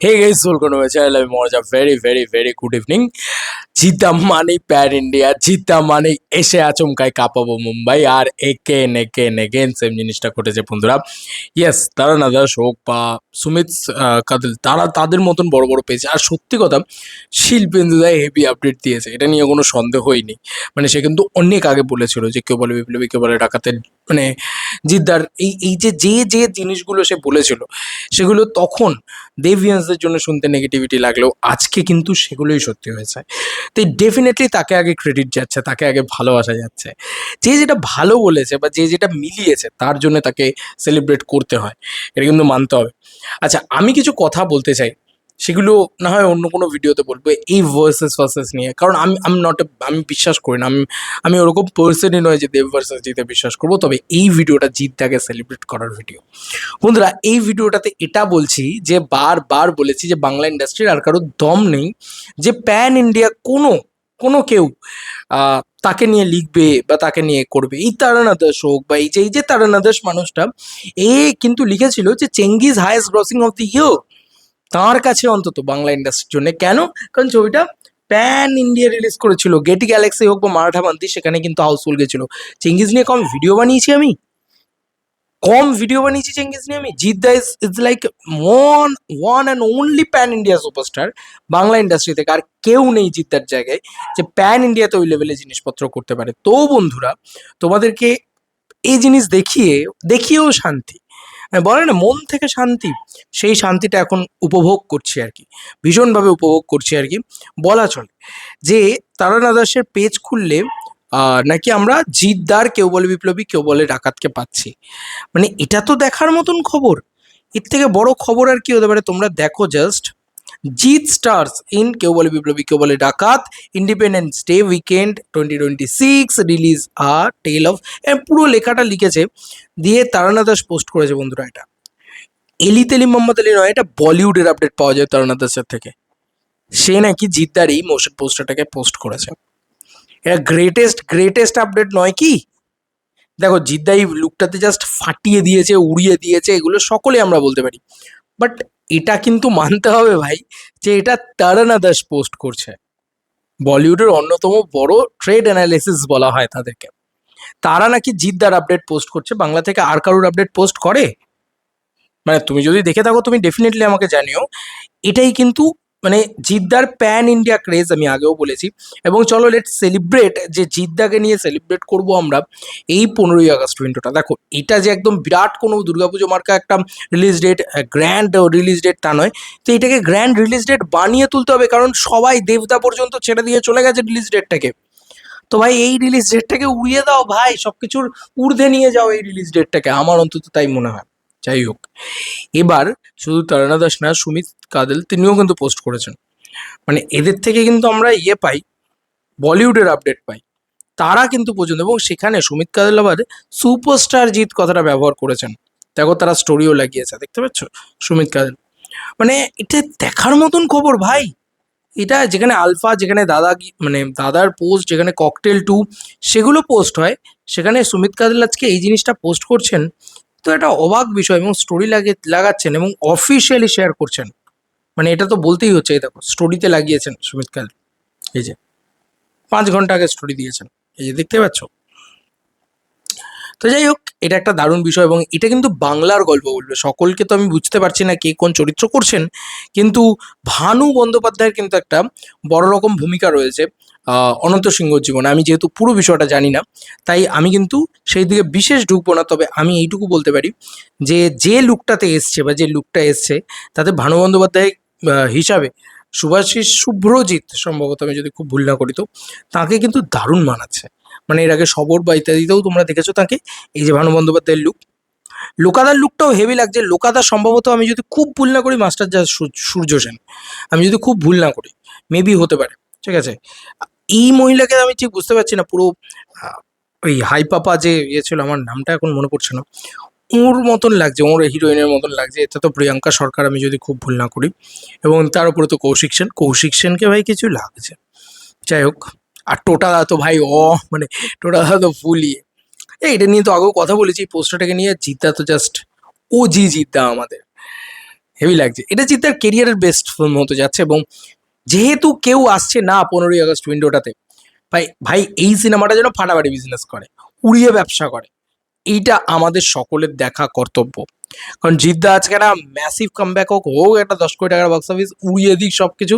Hey guys, welcome to my channel. I'm Morja. Very good evening. জিতা মানে pan India, জিতা মানে এসে আচমকাই কাঁপাবো মুম্বাই। আর again same জিনিসটা ঘটেছে বন্ধুরা। ইয়েস, তারা নাদাস হোক বা সুমিত কাদিল, তারা তাদের মতন বড় বড় পেয়েছে। আর সত্যি কথা, শিল্পেন্দুদাই হেভি আপডেট দিয়েছে, এটা নিয়ে কোনো সন্দেহই নেই। মানে সে কিন্তু অনেক আগে বলেছিল যে কেউ বলে বিপ্লবী, কেউ বলে ডাকাতের, মানে জিদ্দার এই যে জিনিসগুলো সে বলেছিল, সেগুলো তখন দেভিয়ান্সদের জন্য শুনতে নেগেটিভিটি লাগলেও আজকে কিন্তু সেগুলোই সত্যি হয়েছে। তো ডেফিনেটলি তাকে আগে ক্রেডিট যাচ্ছে, তাকে আগে ভালোবাসা যাচ্ছে। যে যেটা ভালো বলেছে বা যে যেটা মিলিয়েছে তার জন্য তাকে সেলিব্রেট করতে হয়, এটা কিন্তু মানতে হবে। আচ্ছা, আমি কিছু কথা বলতে চাই, সেগুলো না হয় অন্য কোনো ভিডিওতে বলবো, এই ভার্সেস নিয়ে। কারণ আমি বিশ্বাস করি না, আমি ওরকম পার্সনই নয় যে দেব ভার্সেস জিতে বিশ্বাস করবো। তবে এই ভিডিওটা জিতটাকে সেলিব্রেট করার ভিডিও বন্ধুরা। এই ভিডিওটাতে এটা বলছি যে বারবার বলেছি যে বাংলা ইন্ডাস্ট্রির আর কারোর দম নেই যে প্যান ইন্ডিয়া কোনো কেউ তাকে নিয়ে লিখবে বা তাকে নিয়ে করবে। এই তারানা দাস হোক বা এই যে তারানা দাস মানুষটা, এ কিন্তু লিখেছিল যে Chengiz highest grossing of the year তাঁর কাছে, অন্তত বাংলা ইন্ডাস্ট্রির জন্য। কেন? কারণ ছবিটা প্যান ইন্ডিয়া রিলিজ করেছিল। গেটি গ্যালাক্সি হোক বা মারাঠা মান্তি, সেখানে কিন্তু হাউসফুল গেছিল। চেঙ্গিজ নিয়ে কম ভিডিও বানিয়েছি চেঙ্গিজ নিয়ে আমি। Jeddah is like one and only pan India superstar Bangla industry থেকে। আর কেউ নেই জিদ্দার জায়গায় যে প্যান ইন্ডিয়াতে ওই লেভেলে জিনিসপত্র করতে পারে। তো বন্ধুরা, তোমাদেরকে এই জিনিস দেখিয়েও শান্তি, বলে না মন থেকে শান্তি, সেই শান্তিটা এখন উপভোগ করছি আর কি, ভীষণভাবে উপভোগ করছি আর কি বলা চলে। যে তারানা দাসের পেজ খুললে নাকি আমরা জিদ্দার, কেউ বলে বিপ্লবী, কেউ বলে ডাকাতকে পাচ্ছি। মানে এটা তো দেখার মতন খবর। এর থেকে বড় খবর আর কি হতে পারে? তোমরা দেখো জাস্ট, জিৎ স্টার্স ইন কেউ বলে বিপ্লবী, কেউ বলে ডাকাত, independence day weekend 2026 release a tale of, পুরো লেখাটা লিখেছে। দিয়ে তারানা দাস পোস্ট করেছে বন্ধুরা। এটা তেলি মোহাম্মদ আলী নয়, এটা বলিউডের আপডেট পাওয়া যায় তারানা দাসের থেকে। সে নাকি জিদ্দার এই মোশন পোস্টারটাকে পোস্ট করেছে। এটা গ্রেটেস্ট আপডেট নয় কি? দেখো, জিদ্দা এই লুকটাতে জাস্ট ফাটিয়ে দিয়েছে, উড়িয়ে দিয়েছে, এগুলো সকলে আমরা বলতে পারি। বাট এটা কিন্তু মানতে হবে ভাই যে এটা তারানা দাস পোস্ট করছে। বলিউডের অন্যতম বড় ট্রেড অ্যানালিসিস বলা হয় তাদেরকে। তারা নাকি জিদ্দার আপডেট পোস্ট করছে, বাংলা থেকে আর কারোর আপডেট পোস্ট করে? মানে তুমি যদি দেখে থাকো, তুমি ডেফিনেটলি আমাকে জানিও। এটাই কিন্তু মানে জিদ্দার প্যান ইন্ডিয়া ক্রেজ, আমি আগেও বলেছি। এবং চলো লেট সেলিব্রেট, যে জিদ্দাকে নিয়ে সেলিব্রেট করব আমরা এই 15ই আগস্ট উইন্ডোটা। দেখো, এটা যে একদম বিরাট কোনো দুর্গাপুজো মার্কা একটা release date, grand release date তা নয়। তো এটাকে গ্র্যান্ড রিলিজ ডেট বানিয়ে তুলতে হবে, কারণ সবাই দেবদা পর্যন্ত ছেড়ে দিয়ে চলে গেছে রিলিজ ডেটটাকে। তো ভাই এই রিলিজ ডেটটাকে উড়িয়ে দাও ভাই, সবকিছুর ঊর্ধ্বে নিয়ে যাও এই রিলিজ ডেটটাকে, আমার অন্তত তাই মনে হয়। যাই হোক, এবার শুধু তারানা দাস না, সুমিত কাদেল তিনিও কিন্তু পোস্ট করেছেন। মানে এদের থেকে কিন্তু আমরা পাই, বলিউডের আপডেট পাই। তারা কিন্তু পর্যন্ত, এবং সেখানে সুমিত কাদেল আবার সুপারস্টার জিৎ কথাটা ব্যবহার করেছেন। দেখো, তারা স্টোরিও লাগিয়েছে, দেখতে পাচ্ছ সুমিত কাদেল। মানে এটা দেখার মতন খবর ভাই। এটা যেখানে আলফা, যেখানে মানে দাদার পোস্ট, যেখানে ককটেল 2 সেগুলো পোস্ট হয়, সেখানে সুমিত কাদেল আজকে এই জিনিসটা পোস্ট করছেন। তো এটা অবাক বিষয়, এবং স্টোরি লাগাচ্ছেন এবং অফিসিয়ালি শেয়ার করছেন। মানে এটা তো বলতেই হচ্ছে। এই দেখো, স্টোরিতে লাগিয়েছেন সুমিত কাদেল, এই যে 5 ঘন্টা আগে স্টোরি দিয়েছেন, এই যে দেখতে পাচ্ছ। তো যাই হোক, এটা একটা দারুণ বিষয়, এবং এটা কিন্তু বাংলার গল্প বলবে সকলকে। তো আমি বুঝতে পারছি না কে কোন চরিত্র করছেন, কিন্তু ভানু বন্দ্যোপাধ্যায়ের কিন্তু একটা বড় রকম ভূমিকা রয়েছে অনন্ত সিংহর জীবনে। আমি যেহেতু পুরো বিষয়টা জানি না, তাই আমি কিন্তু সেই দিকে বিশেষ ঢুকবো না। তবে আমি এইটুকু বলতে পারি যে লুকটাতে এসছে বা যে লুকটা এসছে, তাতে ভানু বন্দ্যোপাধ্যায় হিসাবে শুভাশিস শুভ্রজিৎ, সম্ভবত আমি যদি খুব ভুল না করি, তো তাকে কিন্তু দারুণ মানাচ্ছে। মানে এর আগে সবর বা ইত্যাদিতেও তোমরা দেখেছো তাকে। এই যে ভানু বন্দ্যোপাধ্যায়ের লুক, লোকাদার লুকটাও হেভি লাগছে। লোকাদা সম্ভবত, আমি যদি খুব ভুল না করি, মাস্টার যা সূর্য সেন, আমি যদি খুব ভুল না করি, মেবি হতে পারে। ঠিক আছে, এই মহিলাকে আমি ঠিক বুঝতে পারছি না। পুরো ওই হাই পাপা যে ছিল, আমার নামটা এখন মনে পড়ছে না, ওর মতন লাগছে, ওর হিরোইনের মতন লাগছে। এটা তো প্রিয়াঙ্কা সরকার, আমি যদি খুব ভুল না করি। এবং তার উপরে তো কৌশিক সেনকে ভাই কিছু লাগছে। যাই হোক, আর টোটাদা তো ভাই মানে টোটাদা তো ফুলই। এটা নিয়ে তো আগেও কথা বলেছি, এই পোস্টারটাকে নিয়ে। জিদ্দা তো জাস্ট জিদ্দা আমাদের। হেভি লাগছে। এটা জিদ্দার কেরিয়ারের বেস্ট ফিল্ম হতে যাচ্ছে, এবং যেহেতু কেউ আসছে না 15ই আগস্ট উইন্ডোটাতে, ভাই ভাই এই সিনেমাটা যেন ফাটাফাটি বিজনেস করে, উড়িয়ে ব্যবসা করে, এইটা আমাদের সকলের দেখা কর্তব্য। কারণ জিদ্দা আজকে একটা ম্যাসিভ কামব্যাক হোক, হোক একটা 10 কোটি টাকার বক্স অফিস, উড়িয়ে দিক সব কিছু,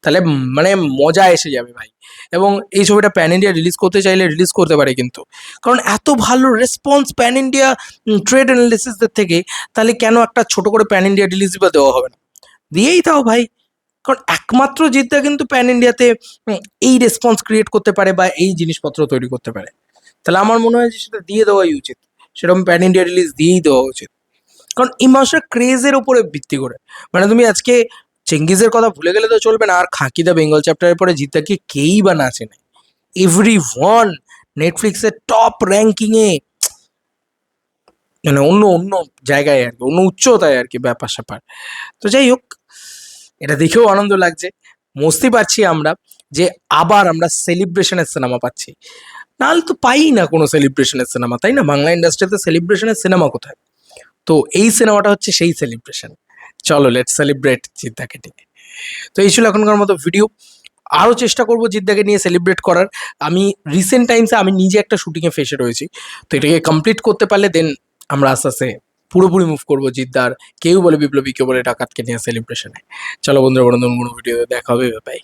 তাহলে মানে মজা এসে যাবে ভাই। এবং এই ছবিটা প্যান ইন্ডিয়া রিলিজ করতে চাইলে রিলিজ করতে পারে কিন্তু, কারণ এত ভালো রেসপন্স প্যান ইন্ডিয়া ট্রেড অ্যানালিসিসদের থেকে, তাহলে কেন একটা ছোট করে প্যান ইন্ডিয়া রিলিজ বা দেওয়া হবে না? দিয়েই তাও ভাই। কারণ একমাত্র জিদ্দা কিন্তু প্যান ইন্ডিয়াতে এই রেসপন্স ক্রিয়েট করতে পারে বা এই জিনিসপত্র তৈরি করতে পারে। তাহলে আমার মনে হয় যে সেটা দিয়ে দেওয়াই উচিত, সেরকম প্যান ইন্ডিয়া রিলিজ দিয়েই দেওয়া উচিত। কারণ ইমোশনাল ক্রেজের ওপরে ভিত্তি করে, মানে তুমি আজকে চেঙ্গিজের কথা ভুলে গেলে তো চলবে না, আর খাকি দ্য বেঙ্গল চ্যাপ্টারের পরে জিদ্দাকে কেই বা না চেনে, এভরি ওয়ান। নেটফ্লিক্সের টপ র্যাঙ্কিংয়ে, মানে অন্য অন্য জায়গায় আর কি, অন্য উচ্চতায় আর কি ব্যাপার স্যাপার। তো যাই হোক, এটা দেখেও আনন্দ লাগছে, মস্তি পাচ্ছি আমরা, যে আবার আমরা সেলিব্রেশনের সিনেমা পাচ্ছি। নাহলে তো পাই না কোনো সেলিব্রেশনের সিনেমা, তাই না? বাংলা ইন্ডাস্ট্রিতে সেলিব্রেশনের সিনেমা কোথায়? তো এই সিনেমাটা হচ্ছে সেই সেলিব্রেশন। চলো লেট সেলিব্রেট জিদ্দাকে নিয়ে। তো এই ছিল এখনকার মতো ভিডিও। আরও চেষ্টা করবো জিদ্দাকে নিয়ে সেলিব্রেট করার। আমি রিসেন্ট টাইমসে আমি নিজে একটা শুটিংয়ে ফেসে রয়েছি, তো এটাকে কমপ্লিট করতে পারলে দেন আমরা আস্তে আস্তে পুরোপুরি মুভ করবো জিদ্দার, কেউ বলে বিপ্লবী, কেউ বলে ডাকাতকে নিয়ে সেলিব্রেশনে। চলো বন্ধুরা, বন্ধু কোনো ভিডিও দেখা হবে, বাই।